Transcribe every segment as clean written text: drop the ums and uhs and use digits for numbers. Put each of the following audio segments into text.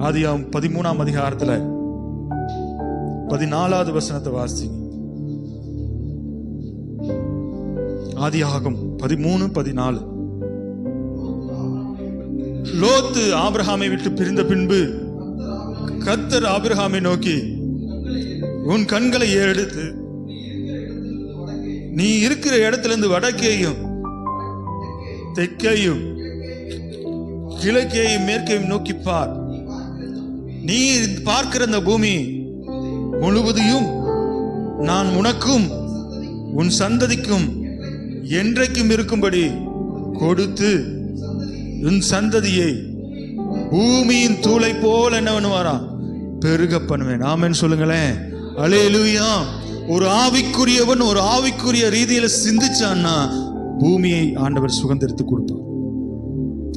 ஆதியாகமம் 13ஆம் அதிகாரத்துல 14வது வசனத்தை வாசிங்க. ஆதியாகமம் 13:14. லோத்து ஆபிரகாமை விட்டு பிரிந்த பின்பு கர்த்தர் ஆபிரகாமை நோக்கி, உன் கண்களை எடுத்து நீ இருக்கிற இடத்திலிருந்து வடக்கேயும் தெற்கேயும் கிழக்கேயும் மேற்கேயும் நோக்கி பார். நீ பார்க்கிற அந்த பூமி முழுவதையும் நான் உனக்கும் உன் சந்ததிக்கும் என்றைக்கும் இருக்கும்படி கொடுத்து உன் சந்ததியை பூமியின் தூளை போல என்ன பண்ணுவாரா, பெருக பண்ணுவேன். ஆமென் சொல்லுங்களேன். அல்லேலூயா. ஒரு ஆவிக்குரியவன் ஒரு ஆவிக்குரிய ரீதியில சிந்திச்சான்னா பூமியை ஆண்டவர் சுதந்தரித்து கொடுப்பார்.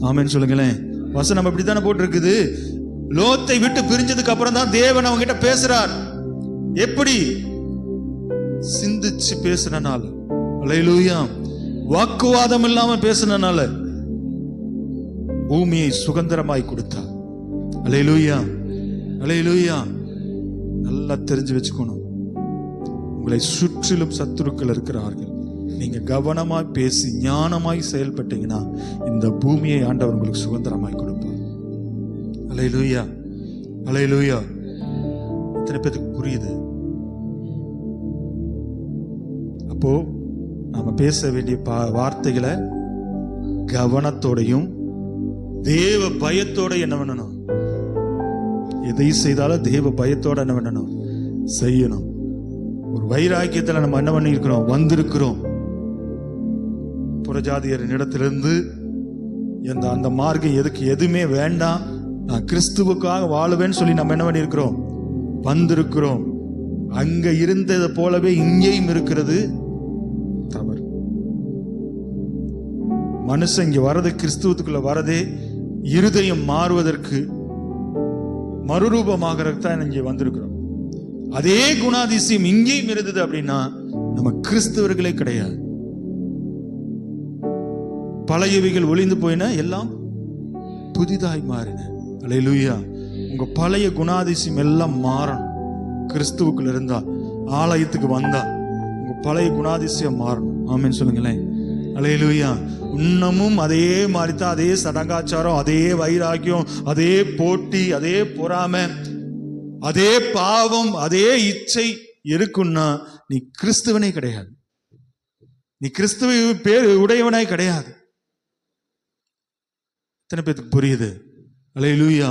ஆமென் சொல்லுங்களேன். வசனம் அப்படித்தானே போட்டிருக்குது. லோத்தை விட்டு பிரிஞ்சதுக்கு அப்புறம் தான் தேவன் அவங்க கிட்ட பேசுறார். எப்படி? சிந்திச்சு பேசுறனால. அல்லேலூயா. வாக்குவாதம் இல்லாம பேசுறனால பூமியை சுதந்திரமாய் கொடுத்தார். அல்லேலூயா. அல்லேலூயா. நல்லா தெரிஞ்சு வச்சுக்கணும், உங்களை சுற்றிலும் சத்துருக்கள் இருக்கிறார்கள். நீங்க கவனமாய் பேசி ஞானமாய் செயல்பட்டீங்கன்னா இந்த பூமியை ஆண்டவர் உங்களுக்கு சுதந்திரமாய் கொடுப்பார். அல்லேலூயா. அல்லேலூயா. எத்தனை பேருக்கு புரியுது? அப்போ நாம பேச வேண்டிய வார்த்தைகளை கவனத்தோடையும் தேவ பயத்தோட என்ன பண்ணணும்? எதை செய்தாலும் தேவ பயத்தோட என்ன பண்ணணும்? செய்யணும். ஒரு வைராக்கியத்துல நம்ம என்ன பண்ணி இருக்கிறோம்? வந்திருக்கிறோம். புறஜாதியரின் இடத்திலிருந்து அந்த மார்க்கம் எதுக்கு எதுவுமே வேண்டாம், நான் கிறிஸ்துவுக்காக வாழுவேன்னு சொல்லி நம்ம என்ன பண்ணி இருக்கிறோம்? வந்திருக்கிறோம். அங்க இருந்ததை போலவே இங்கேயும் இருக்கிறது தவறு. மனுஷன் இங்க வரது, கிறிஸ்துவத்துக்குள்ள வரதே இருதயம் மாறுவதற்கு, மறுரூபமாகறதுக்கு தான் இங்கே வந்திருக்கிறோம். அதே குணாதிசயம் இங்கேயும் இருந்தது அப்படின்னா நம்ம கிறிஸ்தவர்களே கிடையாது. பழையவைகள் ஒளிந்து போயின, எல்லாம் புதிதாய் மாறின. அல்லேலூயா. உங்க பழைய குணாதிசயம் எல்லாம் மாறணும். கிறிஸ்துவுக்குள்ள இருந்தா, ஆலயத்துக்கு வந்தா உங்க பழைய குணாதிசயம் மாறணும். ஆமென் சொல்லுங்களேன். அல்லேலூயா. இன்னமும் அதே மாதிரி தான், அதே சடங்காச்சாரம், அதே வைராக்கியம், அதே போட்டி, அதே பொறாமை, அதே பாவம், அதே இச்சை இருக்குன்னா நீ கிறிஸ்துவனே கிடையாது. நீ கிறிஸ்துவ பேர் உடையவனாய் கிடையாது. எத்தனை பேருக்கு புரியுது? அல்லேலூயா.